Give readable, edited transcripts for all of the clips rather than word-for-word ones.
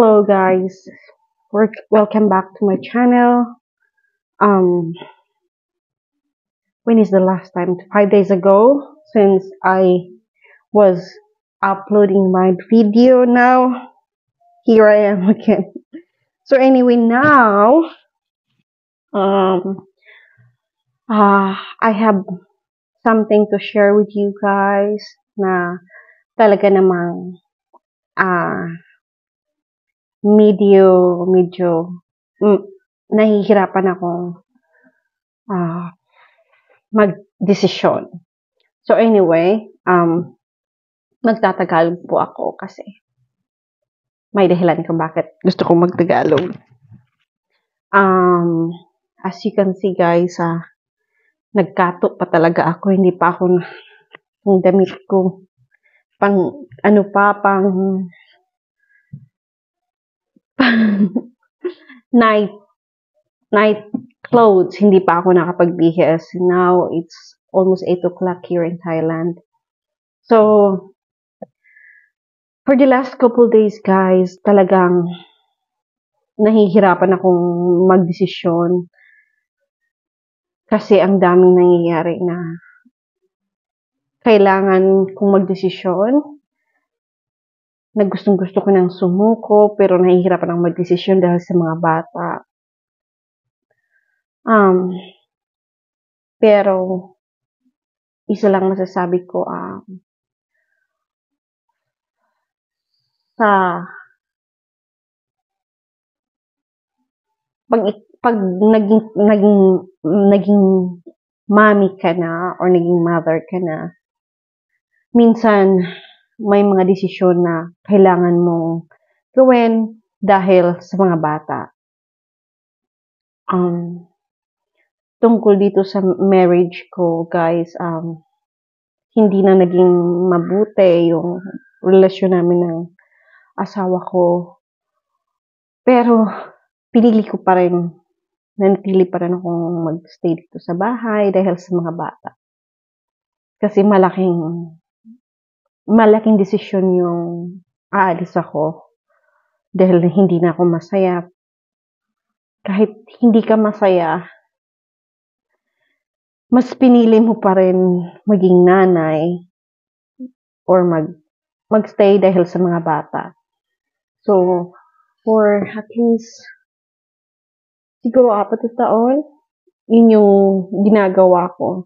Hello guys, welcome back to my channel. Um, when is the last time? 5 days ago since I was uploading my video. Now here I am again. So anyway, now um, I have something to share with you guys na talaga namang uh, medyo mm, nahihirapan akong mag-desisyon. So anyway, magtatagalog po ako kasi may dahilan kung bakit gusto kong magtagalog. As you can see guys, nagkato pa talaga ako, hindi pa ako yung damit ko pang night clothes, hindi pa ako nakapagbihis. Now it's almost 8 o'clock here in Thailand. So for the last couple days guys, talagang nahihirapan akong magdesisyon kasi ang daming nangyayari na kailangan kong magdesisyon. Gustong-gusto ko nang sumuko pero nahihirapan akong magdesisyon dahil sa mga bata. Pero isa lang masasabi ko, pag naging mommy ka na or naging mother ka na, minsan may mga desisyon na kailangan mong gawin dahil sa mga bata. Tungkol dito sa marriage ko guys, hindi na naging mabuti yung relasyon namin ng asawa ko. Pero pinili ko pa rin, nanatili pa rin akong mag-stay dito sa bahay dahil sa mga bata. Kasi malaking desisyon yung aalis ako dahil hindi na ako masaya. Kahit hindi ka masaya, mas pinili mo pa rin maging nanay or magstay dahil sa mga bata. So, for at least siguro 4 na taon, yun yung ginagawa ko.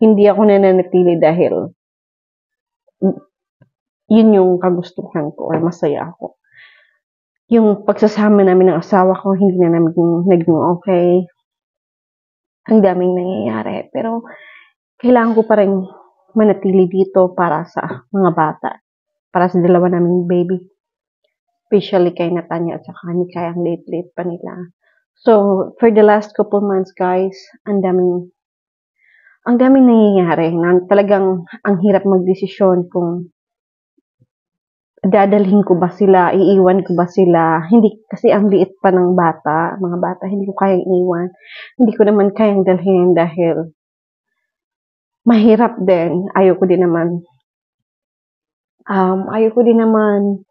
Hindi ako nananatili dahil yun yung kagustuhan ko or masaya ako. Yung pagsasama namin ng asawa ko, hindi na naging okay. Ang daming nangyayari. Pero kailangan ko pa rin manatili dito para sa mga bata. Para sa dalawa naming baby. Especially kay Natanya at saka ni Kaya, ang late pa nila. So, for the last couple months guys, ang daming nangyayari. Talagang ang hirap magdesisyon kung dadalhin ko ba sila, iiwan ko ba sila. Hindi, kasi ang liit pa ng mga bata, hindi ko kayang iwan. Hindi ko naman kayang dalhin dahil mahirap din. Ayoko din naman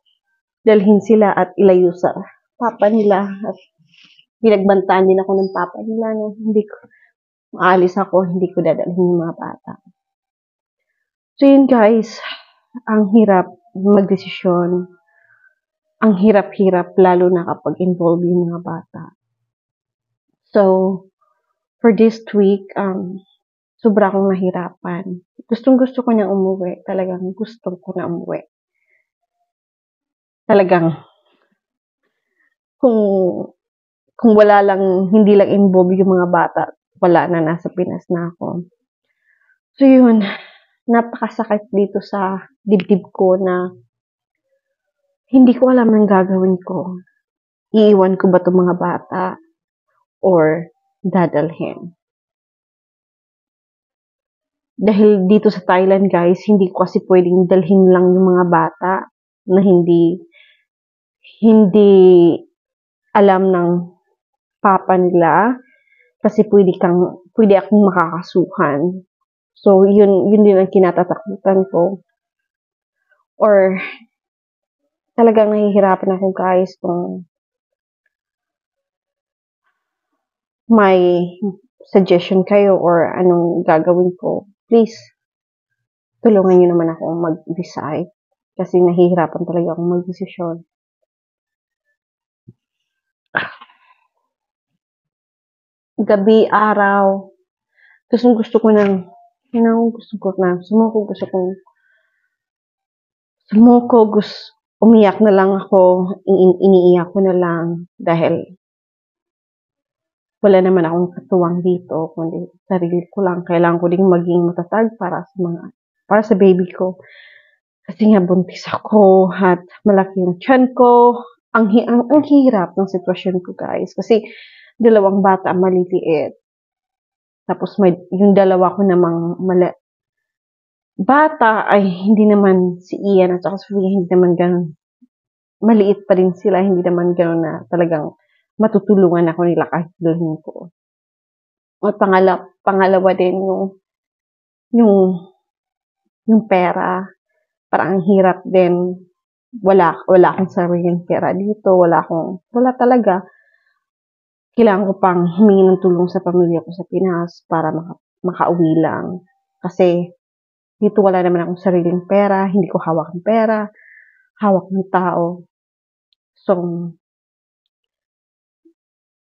dalhin sila at ilayo sa papa nila. At pinagbantaan din ako ng papa nila na hindi ko maalis ako, hindi ko dadalhin yung mga bata. So yun guys, ang hirap magdesisyon. Ang hirap-hirap lalo na kapag involved yung mga bata. So, for this week, sobra akong nahirapan. Gustong-gusto ko na umuwi. Talagang gusto ko na umuwi. Talagang, kung wala lang, hindi lang involved yung mga bata, wala na, nasa Pinas na ako. So yun, napakasakit dito sa dibdib ko na hindi ko alam ang gagawin ko. Iiwan ko ba itong mga bata or dadalhin? Dahil dito sa Thailand guys, hindi ko kasi pwedeng dalhin lang yung mga bata na hindi alam ng papa nila kasi pwede akong makakasuhan. So yun din ang kinatatakutan ko. Or talagang nahihirapan ako guys kung may suggestion kayo or anong gagawin ko. Please, tulungan niyo naman ako mag-decide. Kasi nahihirapan talaga akong mag-desisyon. Gabi, araw, gusto ko ng, umiyak na lang ako, iniiyak ko na lang dahil wala naman akong katuwang dito, kundi sarili ko lang. Kailangan ko ding maging matatag para sa baby ko. Kasi nga buntis ako at malaki yung tiyan ko. Ang hirap ng sitwasyon ko guys. Kasi dalawang bata maliliit. Tapos yung dalawa ko namang bata ay hindi naman si Ian at saka si Sophia, hindi naman ganun. Maliit pa rin sila, hindi naman ganun na talagang matutulungan ako nila kahit dalhin ko. At pangalawa din yung pera. Parang ang hirap din. Wala akong sariling pera dito. Wala talaga. Kailangan ko pang humingi ng tulong sa pamilya ko sa Pinas para makauwi lang. Kasi dito wala naman akong sariling pera. Hindi ko hawak ng pera. Hawak ng tao. So,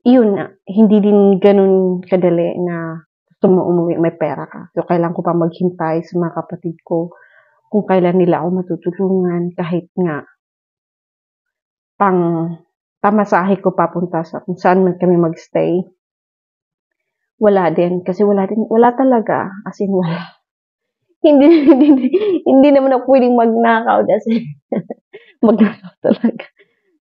yun na. Hindi din ganun kadali na gusto mo umuwi, may pera ka. So, kailangan ko pa maghintay sa mga kapatid ko kung kailan nila ako matutulungan kahit nga pamasahe ko papunta sa kung saan man kami magstay. Wala din. Kasi wala talaga. As in, wala. Hindi naman ako pwedeng magnakaw kasi magnakaw talaga.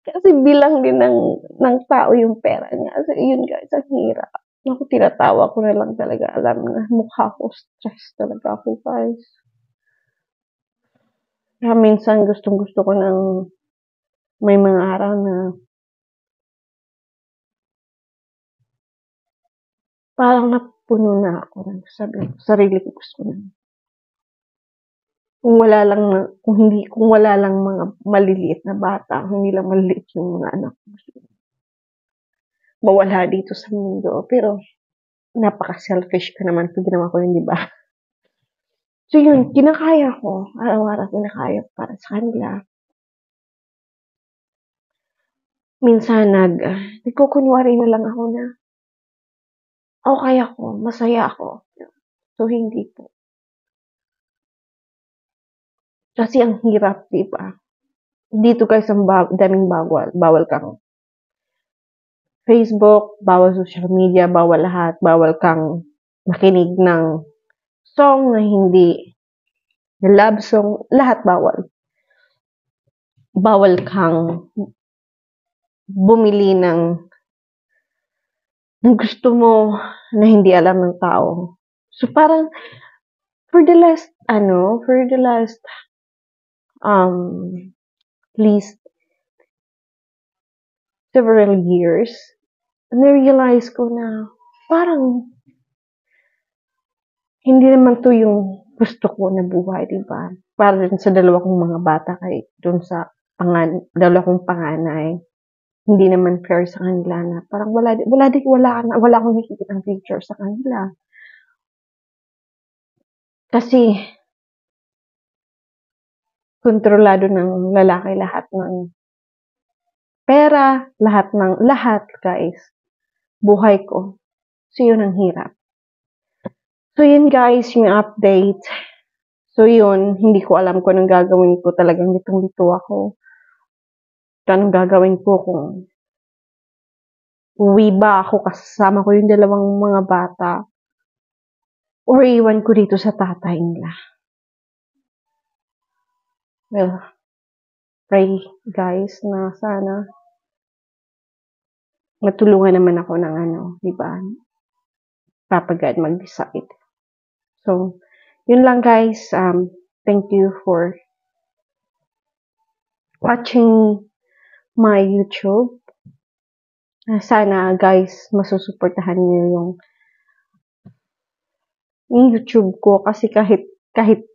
Kasi bilang din ng tao yung pera niya. So, yun guys, ang hirap. Ako, tinatawa ko na lang talaga. Alam na, mukha ko, stress talaga ako guys. Kaya minsan gustong-gusto ko ng may mga araw na parang napuno na ako ng sarili ko gusto na. Kung wala lang mga maliliit na bata, hindi lang maliliit yung mga anak ko. Mawala dito sa mundo. Pero, napaka-selfish ko naman pag ginawa ko yun, di ba? So yun, kinakaya ko. Araw-araw kinakaya ko para sa kanila. Minsan nagkukunwari na lang ako na okay ako, masaya ako. So hindi po. Kasi ang hirap, di ba? Dito guys, ang daming bawal kang Facebook, bawal social media, bawal lahat, bawal kang makinig ng song na hindi love song, lahat bawal. Bawal kang bumili ng gusto mo na hindi alam ng tao. So parang for the last least several years, na-realize ko na parang hindi naman to yung gusto ko na buhay, diba? Para din sa dalawa kong mga bata kay dun sa dalawa kong panganay. Hindi naman fair sa kanila na parang wala akong nakikita ng future sa kanila. Kasi kontrolado ng lalaki lahat ng pera, lahat guys. Buhay ko. So yun ang hirap. So yun guys, yung update. So yun, hindi ko alam kung anong gagawin ko. Talagang litong-lito ako. Anong gagawin ko kung uwi ba ako kasama ko yung dalawang mga bata or iwan ko dito sa tatay nila. Well, pray guys na sana matulungan naman ako ng diba? Papa God mag-decide. So, yun lang guys. Thank you for watching my YouTube. Sana guys, masusuportahan niyo yung YouTube ko kasi kahit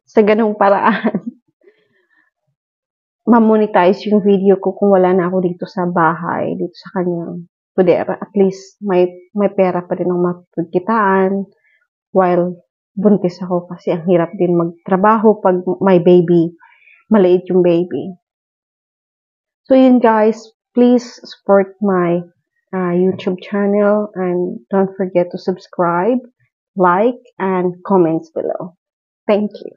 sa ganung paraan ma-monetize yung video ko kung wala na ako dito sa bahay, dito sa kanyang pudera. At least, may pera pa rin ang mapagkitaan while buntis ako kasi ang hirap din magtrabaho pag may baby, maliit yung baby. So yun guys, please support my YouTube channel and don't forget to subscribe, like, and comments below. Thank you.